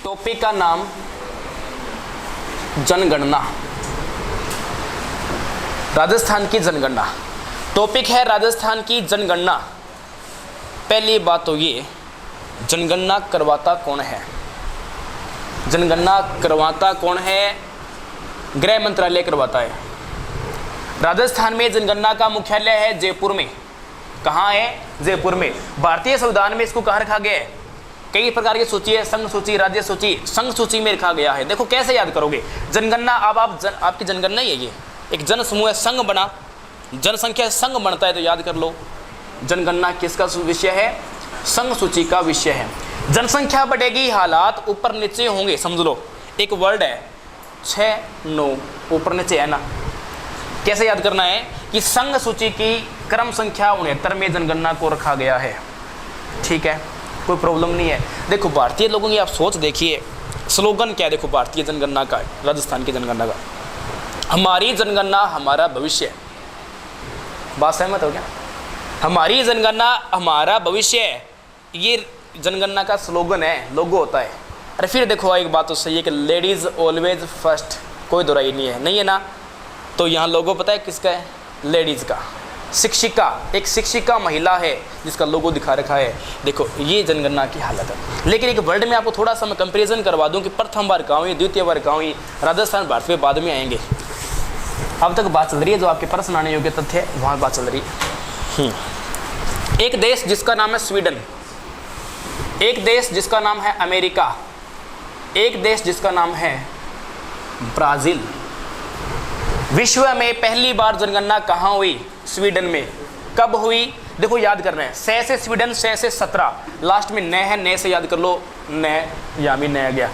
Topic का नाम जनगणना, राजस्थान की जनगणना। टॉपिक है राजस्थान की जनगणना। पहली बात तो ये, जनगणना करवाता कौन है? जनगणना करवाता कौन है? गृह मंत्रालय करवाता है। राजस्थान में जनगणना का मुख्यालय है जयपुर में। कहाँ है? जयपुर में। भारतीय संविधान में इसको कहाँ रखा गया है? कई प्रकार की सूची है, संघ सूची, राज्य सूची, संघ सूची में रखा गया है। देखो कैसे याद करोगे जनगणना। अब आपकी जनगणना ही है ये, एक जन समूह है, संघ बना, जनसंख्या संघ बनता है, तो याद कर लो जनगणना किसका विषय है? संघ सूची का विषय है। जनसंख्या बढ़ेगी, हालात ऊपर नीचे होंगे। समझ लो एक वर्ड है 6 9 ऊपर नीचे है ना। कैसे याद करना है कि संघ सूची की क्रम संख्या 69 में जनगणना को रखा गया है। ठीक है, कोई प्रॉब्लम नहीं है। देखो भारतीय लोगों की आप सोच देखिए, स्लोगन क्या है? देखो भारतीय जनगणना का, राजस्थान की जनगणना का, हमारी जनगणना हमारा भविष्य। बात सहमत हो क्या? हमारी जनगणना हमारा भविष्य, ये जनगणना का स्लोगन है, लोगो होता है। अरे फिर देखो एक बात तो सही है कि लेडीज ऑलवेज फर्स्ट, कोई दोहराई नहीं है ना। तो यहाँ लोगो पता है किसका है? लेडीज का। शिक्षिका, एक शिक्षिका महिला है जिसका लोगो दिखा रखा है। देखो ये जनगणना की हालत है। लेकिन एक वर्ड में आपको थोड़ा सा मैं कंपेरिजन करवा दूं कि प्रथम बार गाँव ही, द्वितीय बार गाँव ही, राजस्थान भारत में बाद में आएंगे। अब तक बात चल रही है जो आपके प्रश्न आने योग्य तथ्य है वहाँ बात चल रही है। एक देश जिसका नाम है स्वीडन, एक देश जिसका नाम है अमेरिका, एक देश जिसका नाम है ब्राज़ील। विश्व में पहली बार जनगणना कहाँ हुई? स्वीडन में। कब हुई? देखो याद करना है, 6 से स्वीडन, 6 से 17, लास्ट में न है, न से याद कर लो, न यहाँ भी न आ गया।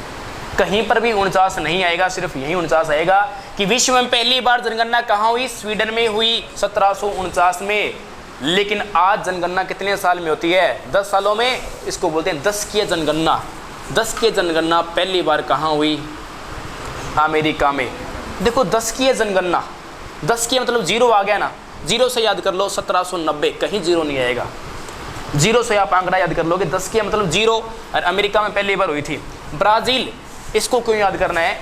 कहीं पर भी 49 नहीं आएगा, सिर्फ यही 49 आएगा कि विश्व में पहली बार जनगणना कहाँ हुई? स्वीडन में हुई 1749 में। लेकिन आज जनगणना कितने साल में होती है? 10 सालों में। इसको बोलते हैं दशकीय जनगणना। दशकीय जनगणना पहली बार कहाँ हुई? अमेरिका में। देखो दशकीय जनगणना, दशकीय मतलब जीरो आ गया ना, जीरो से याद कर लो 1790, कहीं जीरो नहीं आएगा। जीरो से आप आंकड़ा याद कर लोगे, दशकीय मतलब जीरो। और अमेरिका में पहली बार हुई थी। ब्राज़ील, इसको क्यों याद करना है?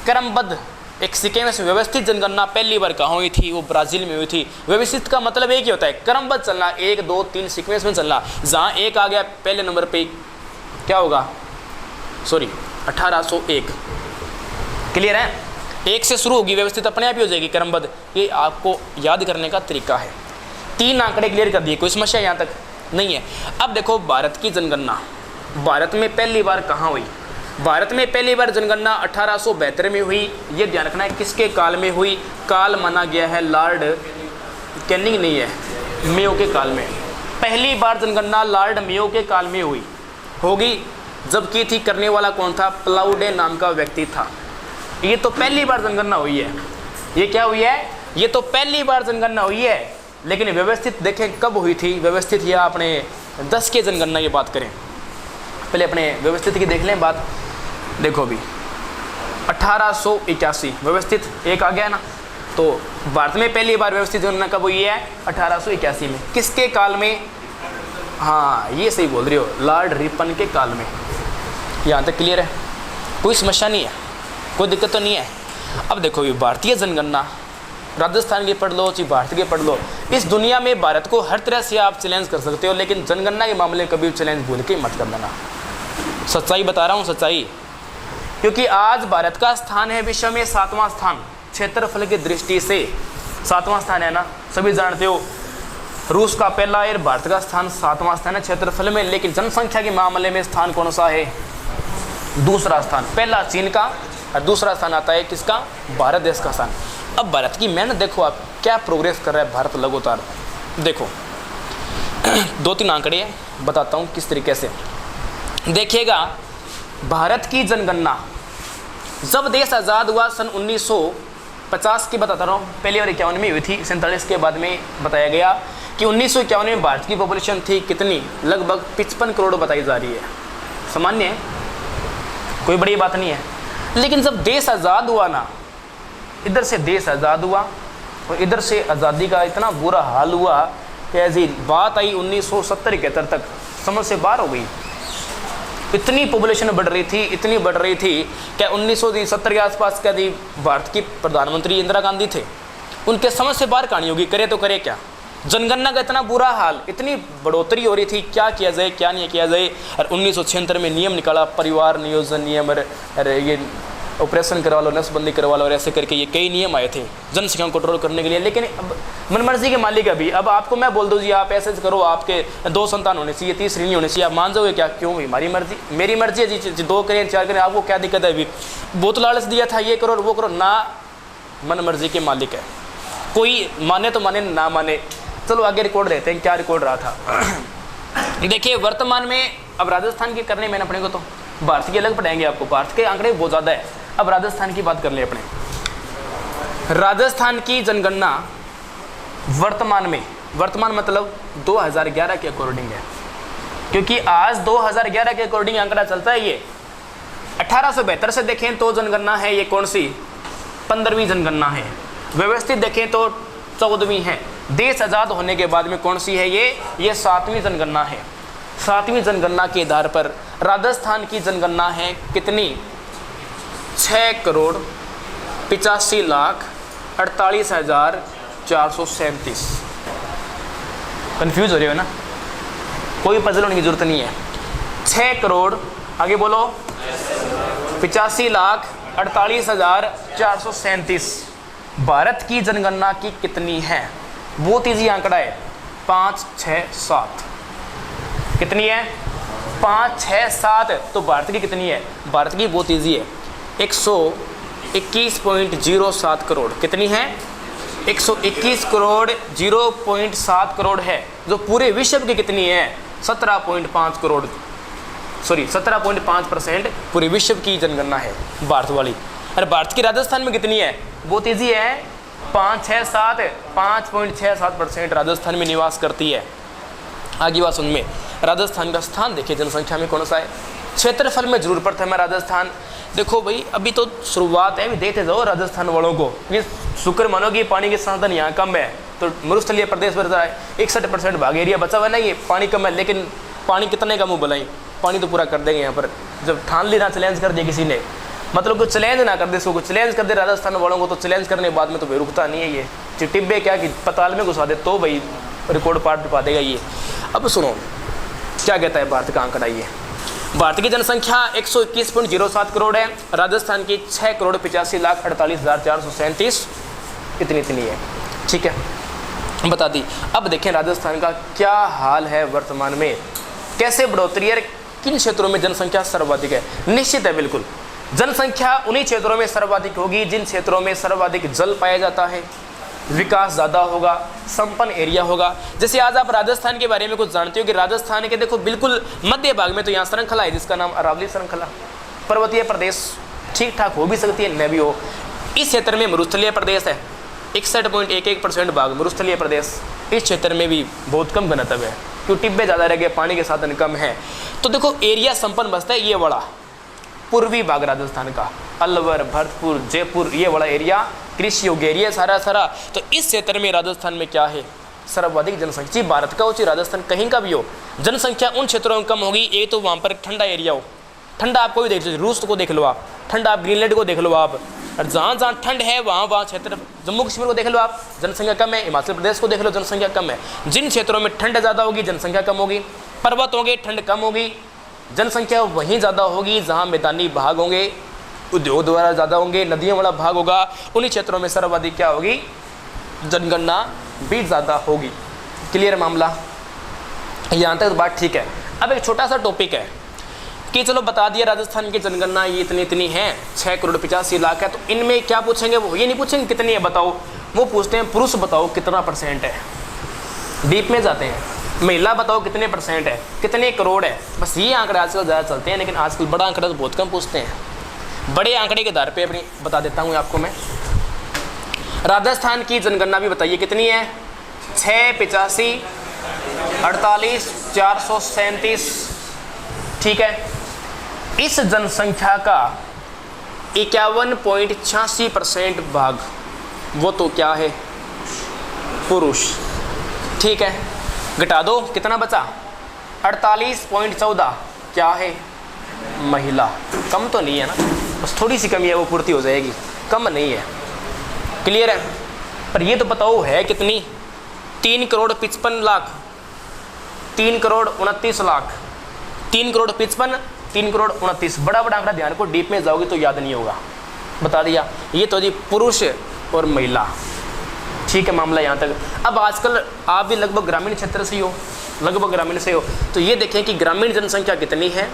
क्रमबद्ध एक सीक्वेंस व्यवस्थित जनगणना पहली बार कहाँ हुई थी? वो ब्राज़ील में हुई थी। व्यवस्थित का मतलब एक ही होता है, क्रमबद्ध चलना, 1 2 3 सीक्वेंस में चलना। जहाँ एक आ गया पहले नंबर पे क्या होगा? सॉरी 1801। क्लियर है? एक से शुरू होगी, व्यवस्थित अपने आप ही हो जाएगी, क्रमबद्ध। ये आपको याद करने का तरीका है। 3 आंकड़े क्लियर कर दिए, कोई समस्या यहाँ तक नहीं है। अब देखो भारत की जनगणना, भारत में पहली बार कहाँ हुई? भारत में पहली बार जनगणना 1872 में हुई। ये ध्यान रखना है किसके काल में हुई? काल माना गया है लॉर्ड कैनिंग, नहीं है, मेयो के काल में। पहली बार जनगणना लॉर्ड मेयो के काल में हुई होगी। जब की थी, करने वाला कौन था? प्लाउडे नाम का व्यक्ति था। ये तो पहली बार जनगणना हुई है। ये क्या हुई है? ये तो पहली बार जनगणना हुई है। लेकिन व्यवस्थित देखें कब हुई थी? व्यवस्थित या अपने 10 के जनगणना की बात करें, पहले अपने व्यवस्थित की देख लें बात। देखो अभी 1881 व्यवस्थित एक आ गया ना। तो भारत में पहली बार व्यवस्थित जनगणना कब हुई है? 1881 में। किसके काल में? हाँ ये सही बोल रही हो, लॉर्ड रिपन के काल में। यहाँ तक क्लियर है? कोई समस्या नहीं है, कोई दिक्कत तो नहीं है। अब देखो ये भारतीय जनगणना, राजस्थान के पढ़ लो चाहे भारत के पढ़ लो, इस दुनिया में भारत को हर तरह से आप चैलेंज कर सकते हो, लेकिन जनगणना के मामले में कभी चैलेंज भूल के मत कर देना। सच्चाई बता रहा हूँ, सच्चाई। क्योंकि आज भारत का स्थान है विश्व में 7वां स्थान, क्षेत्रफल की दृष्टि से 7वां स्थान है ना, सभी जानते हो। रूस का पहला और भारत का स्थान 7वां स्थान है क्षेत्रफल में। लेकिन जनसंख्या के मामले में स्थान कौन सा है? दूसरा स्थान। पहला चीन का और दूसरा स्थान आता है किसका? भारत देश का स्थान। अब भारत की मेहनत देखो आप क्या प्रोग्रेस कर रहा है भारत लगातार। देखो 2-3 आंकड़े बताता हूँ किस तरीके से। देखिएगा भारत की जनगणना जब देश आज़ाद हुआ सन 1950 की बताता रहा हूँ, पहली बार 51 में हुई थी, 47 के बाद में बताया गया कि 1951 में भारत की पॉपुलेशन थी कितनी? लगभग 55 करोड़ बताई जा रही है। सामान्य है, कोई बड़ी बात नहीं है। लेकिन जब देश आज़ाद हुआ ना, इधर से देश आज़ाद हुआ और इधर से आज़ादी का इतना बुरा हाल हुआ कि ऐसी बात आई 1970-71 तक समझ से बाहर हो गई। इतनी पॉपुलेशन बढ़ रही थी, इतनी बढ़ रही थी क्या 1970 के आसपास क्या थी, भारत की प्रधानमंत्री इंदिरा गांधी थे, उनके समझ से बाहर कहानी होगी, करे तो करे क्या। जनगणना का इतना बुरा हाल, इतनी बढ़ोतरी हो रही थी, क्या किया जाए क्या नहीं किया जाए। और 1976 में नियम निकाला, परिवार नियोजन नियम, अरे ये ऑपरेशन करवा लो, नसबंदी करवा लो, और ऐसे करके ये कई नियम आए थे जनसंख्या को कंट्रोल करने के लिए। लेकिन अब मनमर्जी के मालिक अभी, अब आपको मैं बोल दूँ जी आप ऐसे करो, आपके 2 संतान होने चाहिए, तीसरी नहीं होनी चाहिए, आप मान जाओगे क्या? क्यों भाई, हमारी मर्जी, मेरी मर्जी है जी, 2 करें 4 करें, आपको क्या दिक्कत है? अभी बहुत लालच दिया था, ये करो वो करो ना, मन मर्जी के मालिक है, कोई माने तो माने ना माने। चलो आगे रिकॉर्ड रहते हैं, क्या रिकॉर्ड रहा था। देखिए वर्तमान में अब राजस्थान की करने में अपने को, तो भारत की अलग पढ़ाएंगे आपको, भारत के आंकड़े बहुत ज़्यादा है। अब राजस्थान की बात कर ले अपने। राजस्थान की जनगणना वर्तमान में, वर्तमान मतलब 2011 के अकॉर्डिंग है, क्योंकि आज 2011 के अकॉर्डिंग आंकड़ा चलता है। ये 1872 से देखें तो जनगणना है, ये कौन सी 15वीं जनगणना है। व्यवस्थित देखें तो 14वीं है। देश आज़ाद होने के बाद में कौन सी है ये 7वीं जनगणना है। 7वीं जनगणना के आधार पर राजस्थान की जनगणना है कितनी? 6,85,48,437। कंफ्यूज हो रही हो ना, कोई पजल होने की जरूरत नहीं है। 6 करोड़, आगे बोलो, 85,48,437 भारत की जनगणना की कितनी है? बहुत ईजी आंकड़ा है, 5, 6, 7। कितनी है? 5, 6, 7। तो भारत की कितनी है? भारत की बहुत ईजी है, 121.07 करोड़। कितनी है? 121 करोड़ 0.7 करोड़ है। जो पूरे विश्व की कितनी है? 17.5 करोड़, सॉरी 17.5% पूरे विश्व की जनगणना है भारत वाली। अरे भारत की राजस्थान में कितनी है? बहुत ईजी है, 5, 6, 7, 5.67% राजस्थान में निवास करती है। आगे बात सुन में, राजस्थान का स्थान देखिए जनसंख्या में कौन सा है। क्षेत्रफल में जरूर प्रथम है राजस्थान। देखो भाई अभी तो शुरुआत है, अभी देखते जाओ राजस्थान वालों को। ये शुक्र मानो कि पानी के संसाधन यहाँ कम है, तो मरुस्थलीय प्रदेश बचा है, 61% भाग एरिया बचा हुआ है ना, ये पानी कम है। लेकिन पानी कितने का मुँह बुलाई, पानी तो पूरा कर देंगे यहाँ पर। जब ठान ली ना, चैलेंज कर दिया किसी ने, मतलब कुछ चैलेंज ना कर दे, इसको कुछ चैलेंज कर दे राजस्थान वालों को, तो चैलेंज करने के बाद में तो भाई रुकता नहीं है ये। चिटिब्बे क्या कि पताल में घुसा दे तो भाई रिकॉर्ड पार्ट पा देगा ये। अब सुनो क्या कहता है भारत का आंकड़ा। ये भारत की जनसंख्या 121.07 करोड़ है, राजस्थान की 6,85,48,437 इतनी है। ठीक है, बता दी। अब देखें राजस्थान का क्या हाल है वर्तमान में, कैसे बढ़ोतरी है, किन क्षेत्रों में जनसंख्या सर्वाधिक है। निश्चित है बिल्कुल जनसंख्या उन्हीं क्षेत्रों में सर्वाधिक होगी जिन क्षेत्रों में सर्वाधिक जल पाया जाता है, विकास ज़्यादा होगा, संपन्न एरिया होगा। जैसे आज आप राजस्थान के बारे में कुछ जानते हो कि राजस्थान के देखो बिल्कुल मध्य भाग में तो यहाँ श्रृंखला है जिसका नाम अरावली श्रृंखला, पर्वतीय प्रदेश ठीक ठाक हो भी सकती है, न भी हो। इस क्षेत्र में मरुस्थलीय प्रदेश है, 61.11% भाग मरुस्थलीय प्रदेश। इस क्षेत्र में भी बहुत कम घनत्व है क्योंकि टिब्बे ज़्यादा रह गए, पानी के साधन कम है। तो देखो एरिया संपन्न बसता है ये बड़ा पूर्वी भाग राजस्थान का, अलवर, भरतपुर, जयपुर, ये बड़ा एरिया कृषि योग्य एरिया सारा। तो इस क्षेत्र में राजस्थान में क्या है? सर्वाधिक जनसंख्या। चाहे भारत का हो चाहे राजस्थान कहीं का भी हो, जनसंख्या उन क्षेत्रों में कम होगी। एक तो वहाँ पर ठंडा एरिया हो, ठंडा आपको भी देख लो, रूस को देख लो आप, ठंडा आप ग्रीनलैंड को देख लो आप, और जहाँ ठंड है वहाँ क्षेत्र, जम्मू कश्मीर को देख लो आप, जनसंख्या कम है। हिमाचल प्रदेश को देख लो, जनसंख्या कम है। जिन क्षेत्रों में ठंड ज़्यादा होगी जनसंख्या कम होगी, पर्वत होंगे ठंड कम होगी, जनसंख्या वहीं ज़्यादा होगी जहाँ मैदानी भाग होंगे, उद्योग द्वारा ज़्यादा होंगे, नदियों वाला भाग होगा, उन्हीं क्षेत्रों में सर्वाधिक क्या होगी? जनगणना भी ज़्यादा होगी। क्लियर मामला, यहाँ तक बात ठीक है। अब एक छोटा सा टॉपिक है कि चलो बता दिया राजस्थान की जनगणना ये इतनी है, 6,85,00,000 है। तो इनमें क्या पूछेंगे? वो ये नहीं पूछेंगे कितनी है बताओ, वो पूछते हैं पुरुष बताओ कितना % है। डीप में जाते हैं, महिला बताओ कितने % है, कितने करोड़ है। बस ये आंकड़े आजकल ज़्यादा चलते हैं, लेकिन आजकल बड़ा आंकड़ा तो बहुत कम पूछते हैं। बड़े आंकड़े के आधार पे अपनी बता देता हूँ आपको मैं। राजस्थान की जनगणना भी बताइए कितनी है? 6,85,48,437। ठीक है, इस जनसंख्या का 51.86% भाग वो तो क्या है? पुरुष। ठीक है, घटा दो कितना बचा? 48.14 क्या है? महिला। कम तो नहीं है ना, बस थोड़ी सी कमी है, वो पूर्ति हो जाएगी, कम नहीं है। क्लियर है? पर ये तो बताओ है कितनी? 3,55,00,000, 3,29,00,000, 3,55,00,000, 3,29,00,000। बड़ा बड़ा आंकड़ा, ध्यान को डीप में जाओगे तो याद नहीं होगा। बता दिया। ये तो जी पुरुष और महिला। ठीक है मामला यहाँ तक। अब आजकल आप भी लगभग ग्रामीण क्षेत्र से ही हो, लगभग ग्रामीण से हो, तो ये देखें कि ग्रामीण जनसंख्या कितनी है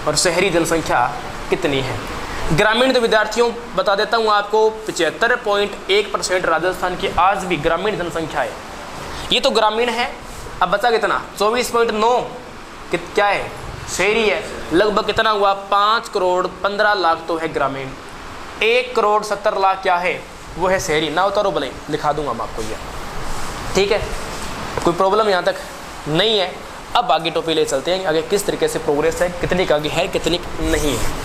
और शहरी जनसंख्या कितनी है। ग्रामीण तो विद्यार्थियों बता देता हूँ आपको, 75.1% राजस्थान की आज भी ग्रामीण जनसंख्या है। ये तो ग्रामीण है। अब बचा कितना? 24.9 क्या है? शहरी है। लगभग कितना हुआ? 5,15,00,000 तो है ग्रामीण, 1,70,00,000 क्या है? वो है शहरी। ना उतारो भले, दिखा दूंगा मैं आपको ये। ठीक है, कोई प्रॉब्लम यहाँ तक नहीं है। अब आगे टॉपिक ले चलते हैं, आगे किस तरीके से प्रोग्रेस है, कितनी आगे है, कितनी नहीं है।